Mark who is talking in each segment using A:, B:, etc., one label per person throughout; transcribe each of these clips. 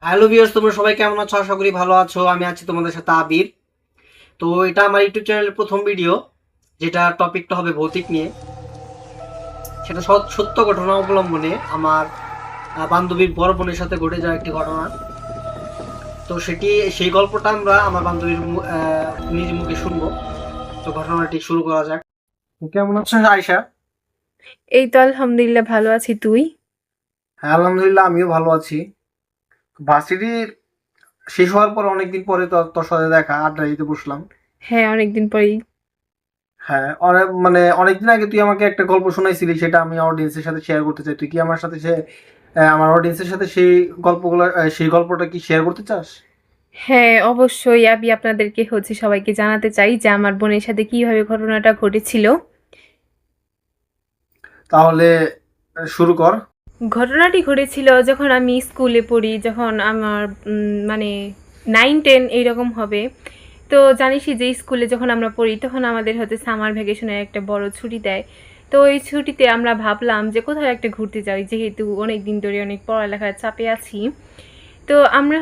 A: Hello viewers, তোমরা সবাই কেমন আছো? আশা করি ভালো আছো। আমি আছি তোমাদের সাথে আবির। তো এটা আমার ইউটিউব চ্যানেলের প্রথম ভিডিও, যেটা টপিকটা হবে ভৌতিক নিয়ে। সেটা সত্য ঘটনা অবলম্বনে আমার বান্ধবীর বড় বোনের সাথে ঘটে যাওয়া একটি ঘটনা। তো সেই গল্পটা আমরা আমার বান্ধবীর নিজ মুখে শুনবো। তো ঘটনাটি শুরু করা যাক। তো কেমন আছো আয়শা?
B: এই তো আলহামদুলিল্লাহ ভালো আছি। তুই?
A: হ্যাঁ, আলহামদুলিল্লাহ আমিও ভালো আছি। ভার্সিটির শেষ হওয়ার পর অনেকদিন পরে তোর সাথে দেখা, আড্ডা দিতে বসলাম।
B: হ্যাঁ, অনেকদিন পরেই।
A: হ্যাঁ, অনেকদিন আগে তুই আমাকে একটা গল্প শোনাইছিলি, সেটা আমি অডিয়েন্সের সাথে শেয়ার করতে চাই। তুই কি আমার সাথে আমার অডিয়েন্সের সাথে সেই গল্পটা কি শেয়ার করতে চাস?
B: হ্যাঁ, অবশ্যই আমি আপনাদেরকে সবাইকে জানাতে চাই যে আমার বোনের সাথে কিভাবে ঘটনাটা ঘটেছিল।
A: তাহলে শুরু কর।
B: ঘটনাটি ঘটেছিল যখন আমি স্কুলে পড়ি, যখন আমার মানে 9-10 এইরকম হবে। তো জানিসই যে স্কুলে যখন আমরা পড়ি তখন আমাদের সামার ভ্যাকেশনের একটা বড় ছুটি দেয়। তো ওই ছুটিতে আমরা ভাবলাম যে কোথাও একটা ঘুরতে যাই, যেহেতু অনেক দিন ধরে অনেক পড়ালেখার চাপে আছি। তো আমরা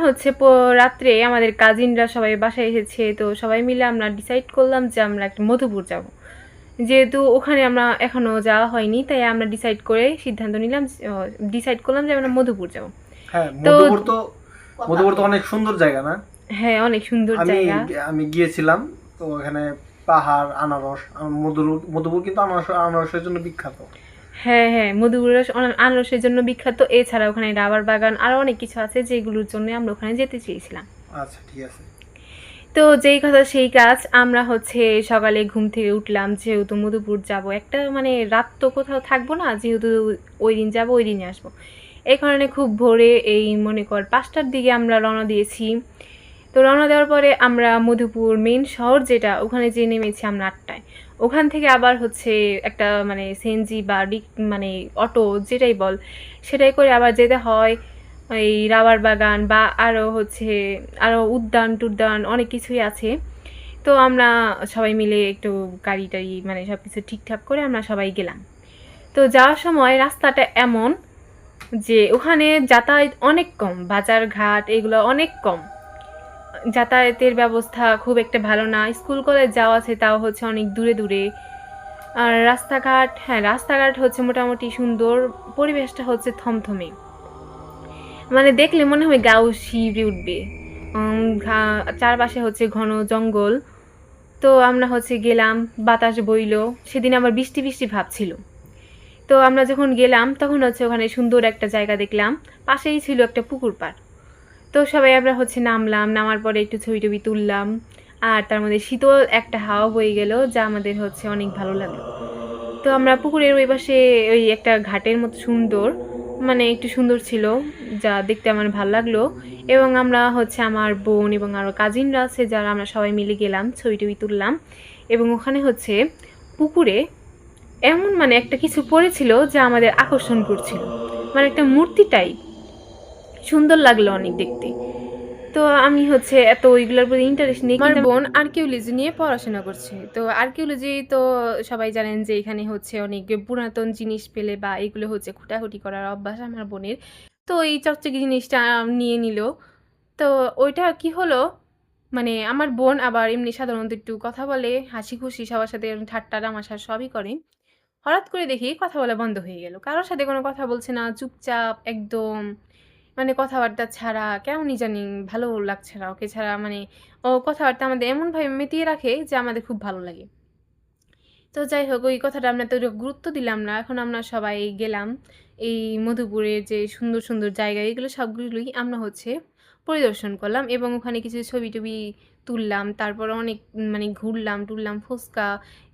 B: রাত্রে আমাদের কাজিনরা সবাই বাসায় এসেছে, তো সবাই মিলে আমরা ডিসাইড করলাম যে আমরা একটা মধুপুর যাব। যেহেতু ওখানে আমরা এখনও যাওয়া হয়নি, তাই আমরা ডিসাইড করলাম যে আমরা মধুপুর যাব।
A: হ্যাঁ,
B: তো
A: মধুপুর তো অনেক সুন্দর জায়গা না?
B: হ্যাঁ, অনেক সুন্দর
A: আমি
B: জায়গা।
A: আমি গিয়েছিলাম। তো এখানে পাহাড়, আনারস, মধুপুর কিন্তু আনারসের জন্য বিখ্যাত।
B: হ্যাঁ, হ্যাঁ, মধুপুরের আনারসের জন্য বিখ্যাত। এছাড়া ওখানে রাবার বাগান আরও অনেক কিছু আছে, যেগুলোর জন্য আমরা ওখানে যেতে চেয়েছিলাম।
A: আচ্ছা, ঠিক আছে।
B: তো যেই কথা সেই কাজ, আমরা সকালে ঘুম থেকে উঠলাম, যেহেতু মধুপুর যাব, একটা রাত তো কোথাও থাকবো না, যেহেতু ওই দিন যাব ওই দিনে আসবো। এই কারণে খুব ভোরে, এই মনে কর 5টার দিকে আমরা রওনা দিয়েছি। তো রওনা দেওয়ার পরে আমরা মধুপুর মেন শহর যেটা, ওখানে যেয়ে নেমেছি আমরা 8টায়। ওখান থেকে আবার একটা সিএনজি বা অটো যেটাই বল, সেটাই করে আবার যেতে হয় এই রাবার বাগান বা আরও উদ্যান টুদ্যান অনেক কিছুই আছে। তো আমরা সবাই মিলে একটু গাড়ি টাড়ি সব কিছু ঠিকঠাক করে আমরা সবাই গেলাম। তো যাওয়ার সময় রাস্তাটা এমন যে ওখানে যাতায়াত অনেক কম, বাজার ঘাট এগুলো অনেক কম, যাতায়াতের ব্যবস্থা খুব একটা ভালো না। স্কুল কলেজ যাওয়া আছে, তাও অনেক দূরে দূরে। আর রাস্তাঘাট, হ্যাঁ রাস্তাঘাট মোটামুটি সুন্দর, পরিবেশটা থমথমে, দেখলে মনে হয় গাও শিউরে উঠবে। চারপাশে ঘন জঙ্গল। তো আমরা গেলাম, বাতাস বইলো। সেদিন আবার বৃষ্টি বৃষ্টি ভাব ছিল। তো আমরা যখন গেলাম তখন ওখানে সুন্দর একটা জায়গা দেখলাম, পাশেই ছিল একটা পুকুর পাড়। তো সবাই আমরা নামলাম, নামার পরে একটু ছবি টবি তুললাম। আর তার মধ্যে শীতল একটা হাওয়া বয়ে গেল, যা আমাদের অনেক ভালো লাগলো। তো আমরা পুকুরের ওই পাশে ওই একটা ঘাটের মতো সুন্দর, একটু সুন্দর ছিল, যা দেখতে আমার ভালো লাগলো। এবং আমরা আমার বোন এবং আরও কাজিনরা আছে যারা, আমরা সবাই মিলে গেলাম, ছবি টবি তুললাম। এবং ওখানে পুকুরে এমন একটা কিছু পড়েছিল যা আমাদের আকর্ষণ করছিল, একটা মূর্তি টাইপ, সুন্দর লাগলো অনেক দেখতে। তো আমি এত ওইগুলোর প্রতি ইন্টারেস্ট নেই, আমার বোন আর্কিওলজি নিয়ে পড়াশোনা করছে। তো আর্কিওলজি তো সবাই জানেন যে এখানে অনেক পুরাতন জিনিস পেলে বা এগুলো খুঁটাখুটি করার অভ্যাস আমার বোনের। তো এই চকচকে জিনিসটা নিয়ে নিল। তো ওইটা কি হলো, আমার বোন আবার এমনি সাধারণত একটু কথা বলে, হাসি খুশি সবার সাথে ঠাট্টা তামাশা সবই করে। হঠাৎ করে দেখি কথা বলা বন্ধ হয়ে গেল, কারোর সাথে কোনো কথা বলছে না, চুপচাপ একদম, কথাবার্তা ছাড়া কেমনই জানি, ভালো লাগছে না ওকে ছাড়া। ও কথাবার্তা আমাদের এমনভাবে মেতিয়ে রাখে যে আমাদের খুব ভালো লাগে। তো যাই হোক, ওই কথাটা আমরা তো গুরুত্ব দিলাম না। এখন আমরা সবাই গেলাম এই মধুপুরের যে সুন্দর সুন্দর জায়গা, এগুলো সবগুলোই আমরা পরিদর্শন করলাম এবং ওখানে কিছু ছবি টবি তুললাম। তারপর অনেক ঘুরলাম টুরলাম, ফুচকা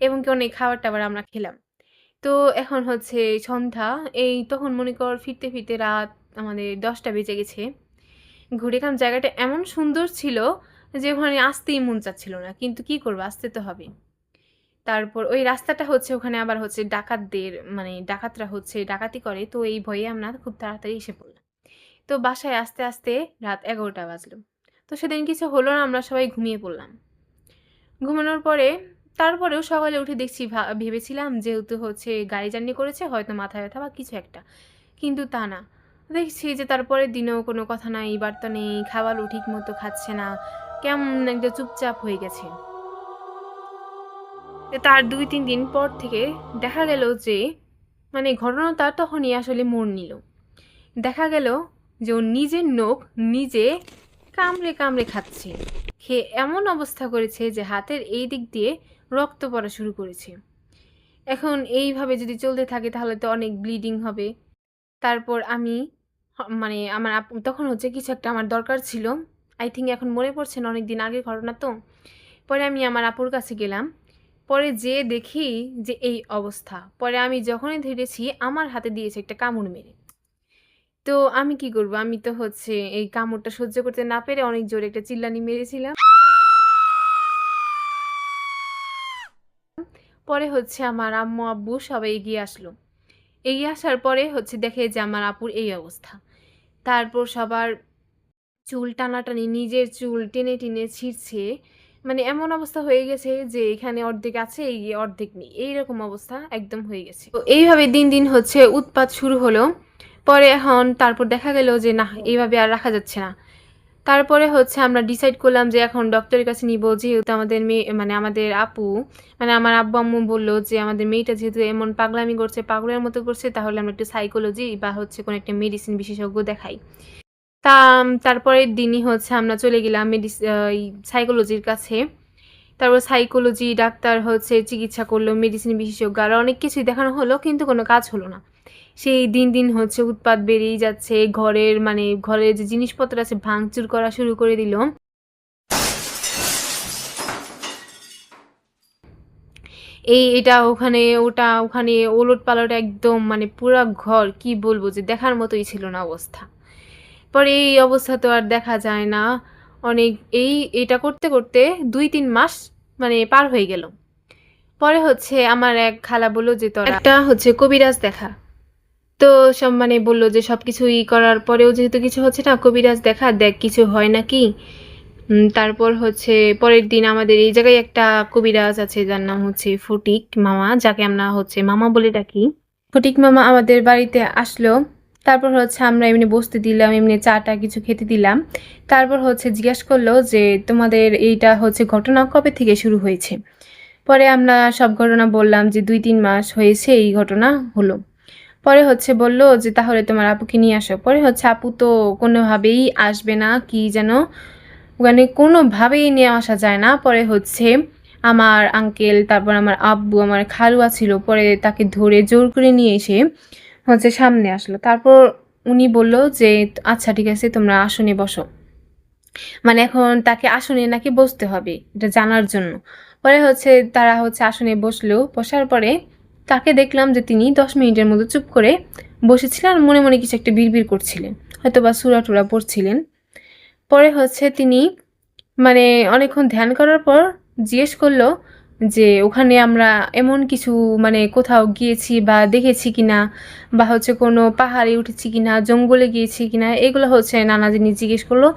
B: এবং কি অনেক খাবার টাবার আমরা খেলাম। তো এখন সন্ধ্যা, এই তখন মনে কর ফিরতে ফিরতে রাত আমাদের 10টা বেজে গেছে। ঘুরে দেখলাম জায়গাটা এমন সুন্দর ছিল যে ওখানে আসতেই মন চাচ্ছিল না, কিন্তু কি করবো, আসতে তো হবে। তারপর ওই রাস্তাটা ওখানে আবার ডাকাতদের, ডাকাতরা ডাকাতি করে, তো এই ভয়ে আমরা খুব তাড়াতাড়ি এসে পড়লাম। তো বাসায় আসতে আসতে রাত 11টা বাজলো। তো সেদিন কিছু হলো না, আমরা সবাই ঘুমিয়ে পড়লাম। ঘুমানোর পরে তারপরেও সকালে উঠে দেখছি, ভেবেছিলাম যেহেতু গাড়ি জার্নি করেছে, হয়তো মাথা ব্যথা বা কিছু একটা, কিন্তু তা না। দেখছি যে তারপরের দিনেও কোনো কথা নাই, বার্তা নেই, খাবারও ঠিক মতো খাচ্ছে না, কেমন একটা চুপচাপ হয়ে গেছে। তো তার ২-৩ দিন পর থেকে দেখা গেল যে মানে ঘটনাটা তখনই আসলে মোড় নিল। দেখা গেল যে ও নিজের নখ নিজে কামড়ে কামড়ে খাচ্ছে। খেয়ে এমন অবস্থা করেছে যে হাতের এই দিক দিয়ে রক্ত পড়া শুরু করেছে। এখন এইভাবে যদি চলতে থাকে তাহলে তো অনেক ব্লিডিং হবে। তারপর আমি মানে আমার আপু তখন হচ্ছে কিছু একটা আমার দরকার ছিল। আই থিংক এখন মনে পড়ছে না, অনেকদিন আগের ঘটনা তো। পরে আমি আমার আপুর কাছে গেলাম। পরে যেয়ে দেখি যে এই অবস্থা। পরে আমি যখনই ধরেছি আমার হাতে দিয়েছে একটা কামড় মেরে। তো আমি কি করব? আমি তো হচ্ছে এই কামড়টা সহ্য করতে না পেরে অনেক জোরে একটা চিল্লানি মেরেছিলাম। পরে হচ্ছে আমার আম্মু, আব্বু সবাই এগিয়ে আসলো। এগিয়ে আসার পরে হচ্ছে দেখে যে আমার আপুর এই অবস্থা। তারপর সবার চুল টানাটানি, নিজের চুল টেনে টেনে ছিঁড়ছে। মানে এমন অবস্থা হয়ে গেছে যে এখানে অর্ধেক আছে, এই অর্ধেক নেই। এইরকম অবস্থা একদম হয়ে গেছে। তো এইভাবে দিন, দিন হচ্ছে উৎপাত শুরু হলো। পরে এখন তারপর দেখা গেল যে না, এইভাবে আর রাখা যাচ্ছে না। তারপরে হচ্ছে আমরা ডিসাইড করলাম যে এখন ডক্টরের কাছে নিব, যেহেতু আমাদের মেয়ে মানে আমাদের আপু মানে আমার আব্বু আম্মু বলল যে আমাদের মেয়েটা যেহেতু এমন পাগলামি করছে, পাগলের মতো করছে, তাহলে আমরা একটু সাইকোলজি বা হচ্ছে কোনো একটা মেডিসিন বিশেষজ্ঞ দেখাই। তা তারপরের দিনই হচ্ছে আমরা চলে গেলাম সাইকোলজির কাছে। তারপর সাইকোলজি ডাক্তার হচ্ছে চিকিৎসা করলো, মেডিসিন বিশেষজ্ঞ আরও অনেক কিছুই দেখানো হলো, কিন্তু কোনো কাজ হলো না। সেই দিন দিন হচ্ছে উৎপাত বেড়েই যাচ্ছে। ঘরের যে জিনিসপত্র আছে ভাঙচুর করা শুরু করে দিল। এটা ওখানে, ওটা ওখানে, ওলটপালট একদম, মানে পুরা ঘর কি বলবো যে দেখার মতোই ছিল না অবস্থা। পরে এই অবস্থা তো আর দেখা যায় না। অনেক এটা করতে করতে ২-৩ মাস মানে পার হয়ে গেল। পরে হচ্ছে আমার এক খালা বলল যে তোরা একটা হচ্ছে কবিরাজ দেখা। তো সব মানে বলল যে সব কিছুই করার পরেও যেহেতু কিছু হচ্ছে না, কবিরাজ দেখা, দেখ কিছু হয় নাকি। তারপর হচ্ছে পরের দিন আমাদের এই জায়গায় একটা কবিরাজ আছে যার নাম হচ্ছে ফটিক মামা, যাকে আমরা হচ্ছে মামা বলে ডাকি। ফটিক মামা আমাদের বাড়িতে আসলো। তারপর হচ্ছে আমরা এমনি বসতে দিলাম, এমনি চাটা কিছু খেতে দিলাম। তারপর হচ্ছে জিজ্ঞেস করলো যে তোমাদের এইটা হচ্ছে ঘটনা কবে থেকে শুরু হয়েছে। পরে আমরা সব ঘটনা বললাম যে ২-৩ মাস হয়েছে এই ঘটনা হলো। পরে হচ্ছে বলল যে তাহলে তোমার আপুকে নিয়ে আসো। পরে হচ্ছে আপু তো কোনোভাবেই আসবে না, কি যেন ওখানে কোনোভাবেই নিয়ে আসা যায় না। পরে হচ্ছে আমার আঙ্কেল, তারপর আমার আব্বু, আমার খালুয়া ছিল, পরে তাকে ধরে জোর করে নিয়ে এসে হচ্ছে সামনে আসলো। তারপর উনি বলল যে আচ্ছা ঠিক আছে, তোমরা আসনে বসো। মানে এখন তাকে আসনে নাকি বসতে হবে এটা জানার জন্য। পরে হচ্ছে তারা হচ্ছে আসনে বসলো। বসার পরে তাকে দেখলাম যে তিনি 10 মিনিটের মতো চুপ করে বসেছিলেন, মনে মনে কিছু একটা বিড়বিড় করছিলেন, হয়তো বা সূরা টুরা পড়ছিলেন। পরে হচ্ছে তিনি মানে অনেকক্ষণ ধ্যান করার পর জিজ্ঞেস করলো যে ওখানে আমরা এমন কিছু মানে কোথাও গিয়েছি বা দেখেছি কিনা, বা হচ্ছে কোনো পাহাড়ে উঠেছি কিনা, জঙ্গলে গিয়েছি কিনা, এগুলো হচ্ছে নানা জিনিস জিজ্ঞেস করলো।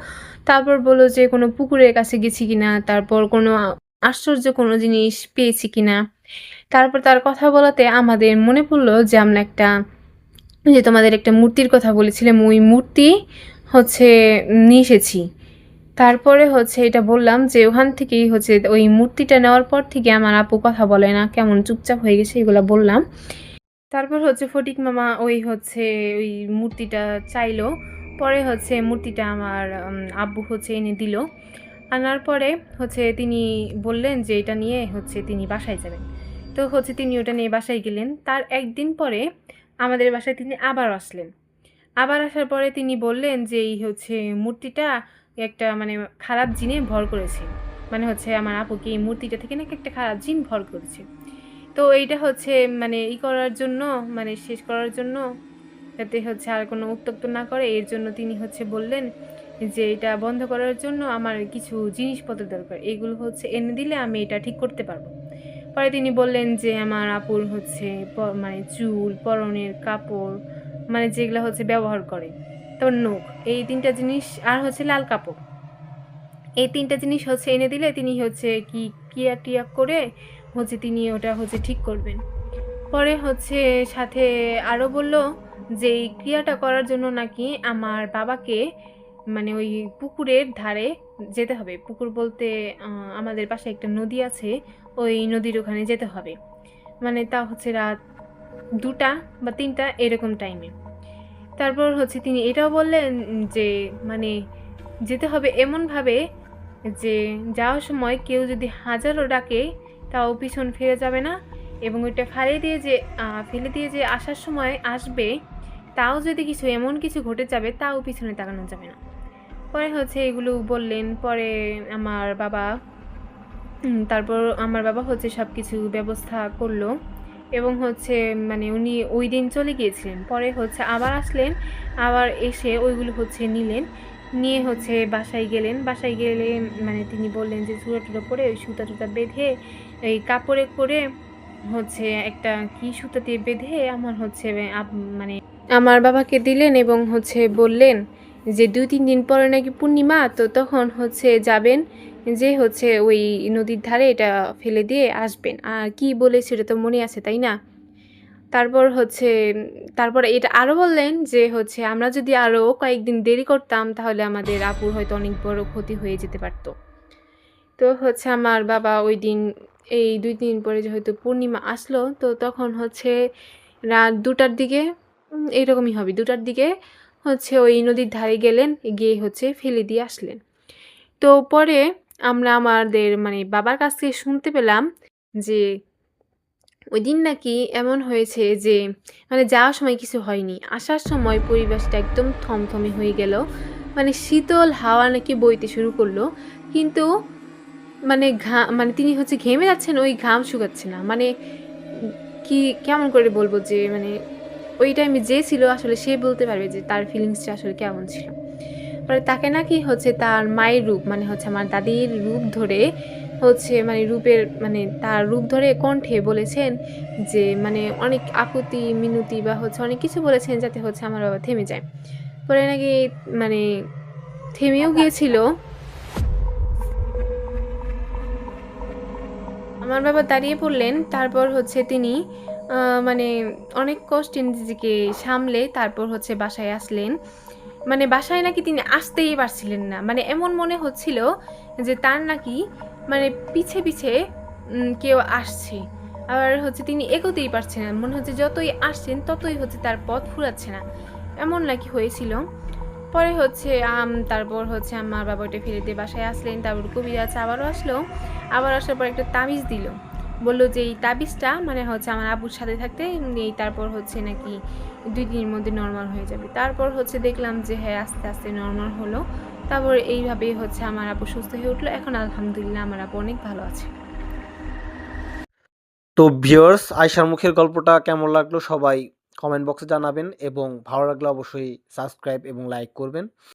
B: তারপর বললো যে কোনো পুকুরের কাছে গেছি কিনা, তারপর কোনো আশ্চর্য কোনো জিনিস পেয়েছি কিনা। তারপর তার কথা বলাতে আমাদের মনে পড়লো যে আমরা যে তোমাদের একটা মূর্তির কথা বলেছিলাম, ওই মূর্তি হচ্ছে নিয়ে এসেছি। তারপরে হচ্ছে এটা বললাম যে ওখান থেকেই হচ্ছে ওই মূর্তিটা নেওয়ার পর থেকে আমার আপু কথা বলে না, কেমন চুপচাপ হয়ে গেছে, এগুলো বললাম। তারপর হচ্ছে ফটিক মামা ওই মূর্তিটা চাইলো। পরে হচ্ছে মূর্তিটা আমার আব্বু হচ্ছে এনে দিল। আনার পরে হচ্ছে তিনি বললেন যে এটা নিয়ে হচ্ছে তিনি বাসায় যাবেন। তো হচ্ছে তিনি ওটা নিয়ে বাসায় গেলেন। তার একদিন পরে আমাদের বাসায় তিনি আবার আসলেন। আবার আসার পরে তিনি বললেন যে এই হচ্ছে মূর্তিটা একটা মানে খারাপ জিনে ভর করেছে। মানে হচ্ছে আমার আপুকে এই মূর্তিটা থেকে নাকি একটা খারাপ জিন ভর করেছে। তো এইটা হচ্ছে মানে করার জন্য, মানে শেষ করার জন্য, যাতে হচ্ছে আর কোনো উত্ত্যক্ত না করে, এর জন্য তিনি হচ্ছে বললেন যে এটা বন্ধ করার জন্য আমার কিছু জিনিসপত্র দরকার, এগুলো হচ্ছে এনে দিলে আমি এটা ঠিক করতে পারবো। পরে তিনি বললেন যে আমার আপুর হচ্ছে মানে চুল, পরনের কাপড়, মানে যেগুলো হচ্ছে ব্যবহার করে, তোর নখ, এই 3টা জিনিস, আর হচ্ছে লাল কাপড়, এই 3টা জিনিস হচ্ছে এনে দিলে তিনি হচ্ছে কি ক্রিয়া টিয়া করে হচ্ছে তিনি ওটা হচ্ছে ঠিক করবেন। পরে হচ্ছে সাথে আরও বলল যেই ক্রিয়াটা করার জন্য নাকি আমার বাবাকে মানে ওই পুকুরের ধারে যেতে হবে। পুকুর বলতে আমাদের পাশে একটা নদী আছে, ওই নদীর ওখানে যেতে হবে। মানে তা হচ্ছে রাত 2টা বা 3টা এরকম টাইমে। তারপর হচ্ছে তিনি এটাও বললেন যে মানে যেতে হবে এমনভাবে যে যাওয়ার সময় কেউ যদি হাজারও ডাকে তাও পিছন ফিরে যাবে না, এবং ওইটা ফেলে দিয়ে যে আসার সময় আসবে, তাও যদি এমন কিছু ঘটে যাবে তাও পিছনে তাকানো যাবে না। পরে হচ্ছে এগুলো বললেন। পরে আমার বাবা তারপর আমার বাবা হচ্ছে সব কিছু ব্যবস্থা করলো, এবং হচ্ছে মানে উনি ওই দিন চলে গিয়েছিলেন। পরে হচ্ছে আবার আসলেন, আবার এসে ওইগুলো হচ্ছে নিয়ে হচ্ছে বাসায় গেলেন। বাসায় গেলে মানে তিনি বললেন যে চূড়া টুড়া পরে ওই সুতা টুতা বেঁধে এই কাপড়ে করে হচ্ছে একটা কি সুতা দিয়ে বেঁধে আমার হচ্ছে মানে আমার বাবাকে দিলেন, এবং হচ্ছে বললেন যে 2-3 দিন পরে নাকি পূর্ণিমা, তো তখন হচ্ছে যাবেন, যে হচ্ছে ওই নদীর ধারে এটা ফেলে দিয়ে আসবেন। আর কি বলেছে সেটা তো মনে আছে, তাই না? তারপর এটা আরও বললেন যে হচ্ছে আমরা যদি আরও কয়েকদিন দেরি করতাম তাহলে আমাদের আপুর হয়তো অনেক বড় ক্ষতি হয়ে যেতে পারতো। তো হচ্ছে আমার বাবা ওই দিন এই 2 দিন পরে যে হয়তো পূর্ণিমা আসলো, তো তখন হচ্ছে রাত 2টার দিকে এইরকমই হবে, 2টার দিকে হচ্ছে ওই নদীর ধারে গেলেন, গিয়ে হচ্ছে ফেলে দিয়ে আসলেন। তো পরে আমরা আমাদের মানে বাবার কাছ থেকে শুনতে পেলাম যে ওই দিন নাকি এমন হয়েছে যে মানে যাওয়ার সময় কিছু হয়নি, আসার সময় পরিবেশটা একদম থমথমে হয়ে গেল। মানে শীতল হাওয়া নাকি বইতে শুরু করলো, কিন্তু মানে তিনি হচ্ছে ঘেমে যাচ্ছেন, ওই ঘাম শুকাচ্ছে না। মানে কি কেমন করে বলবো যে মানে ওই টাইমে যে ছিল আসলে সে বলতে পারবে যে তার ফিলিংসটা আসলে কেমন ছিল। পরে তাকে নাকি হচ্ছে তার মায়ের রূপ মানে হচ্ছে আমার দাদির রূপ ধরে হচ্ছে মানে তার রূপ ধরে কণ্ঠে বলেছেন যে মানে অনেক আকুতি মিনতি বা হচ্ছে অনেক কিছু বলেছেন যাতে হচ্ছে আমার বাবা থেমে যায়। পরে নাকি মানে থেমেও গিয়েছিল। আমার বাবা দাঁড়িয়ে পড়লেন। তারপর হচ্ছে তিনি মানে অনেক কষ্টে নিজেকে সামলে তারপর হচ্ছে বাসায় আসলেন। মানে বাসায় নাকি তিনি আসতেই পারছিলেন না। মানে এমন মনে হচ্ছিল যে তার নাকি মানে পিছে কেউ আসছে। আবার হচ্ছে তিনি এগোতেই পারছেন না। মনে হচ্ছে যতই আসছেন ততই হচ্ছে তার পথ ফুরাচ্ছে না। এমন নাকি হয়েছিল। পরে হচ্ছে তারপর হচ্ছে আমার বাবা ওটা ফেলে দিয়ে বাসায় আসলেন। তারপর কবিরাজ আবারও আসলো। আবার আসার পর একটা তাবিজ দিল। বলল যে এই তাবিজটা মানে হচ্ছে আমার আব্বুর সাথে থাকতে তারপর হচ্ছে নাকি 2 দিনের মধ্যে নর্মাল হয়ে যাবে। তারপর হচ্ছে দেখলাম যে হ্যাঁ আস্তে আস্তে নর্মাল হলো। তারপর এইভাবেই হচ্ছে আমার আব্বু সুস্থ হয়ে উঠলো। এখন আলহামদুলিল্লাহ আমার আব্বু অনেক ভালো আছে।
A: তো ভিউয়ার্স, আয়শার মুখের গল্পটা কেমন লাগলো সবাই কমেন্ট বক্সে জানাবেন, এবং ভালো লাগলে অবশ্যই সাবস্ক্রাইব এবং লাইক করবেন।